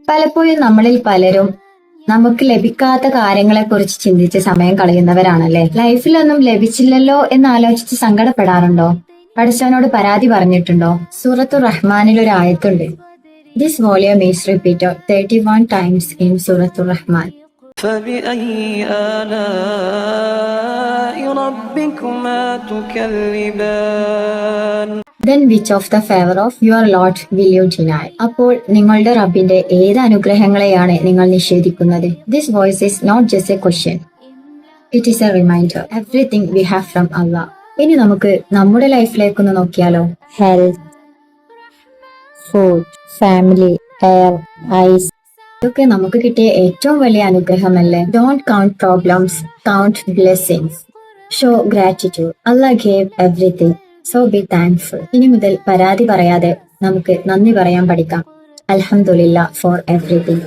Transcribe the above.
പലപ്പോഴും നമ്മളിൽ പലരും നമുക്ക് ലഭിക്കാത്ത കാര്യങ്ങളെക്കുറിച്ച് ചിന്തിച്ച് സമയം കളയുന്നവരാണല്ലേ. ലൈഫിലൊന്നും ലഭിച്ചില്ലല്ലോ എന്ന് ആലോചിച്ച് സങ്കടപ്പെടാറുണ്ടോ? പടച്ചവനോട് പരാതി പറഞ്ഞിട്ടുണ്ടോ? സൂറത്തു റഹ്മാനിൽ ഒരു ആയത്തുണ്ട്. This volume is repeated 31 times in സൂറത്തു Rahman. فبأي آلاء ربكما تكذبان Then which of the favor of your Lord will you deny? അപ്പോൾ നിങ്ങളുടെ റബ്ബിന്റെ ഏത് അനുഗ്രഹങ്ങളെയാണ് നിങ്ങൾ നിഷേധിക്കുന്നത്? This voice is not just a question. It is a reminder. Everything we have from Allah. ഇനി നമുക്ക് നമ്മുടെ ലൈഫിലേക്കൊന്ന് നോക്കിയാലോ. Health, food, family, air, ice, ഇതൊക്കെ നമുക്ക് കിട്ടിയ ഏറ്റവും വലിയ അനുഗ്രഹമല്ലേ. Don't count problems, count blessings. Show gratitude. Allah gave everything. So be thankful. ഇനി മുതൽ പരാതി പറയാതെ നമുക്ക് നന്ദി പറയാൻ പഠിക്കാം. Alhamdulillah for everything.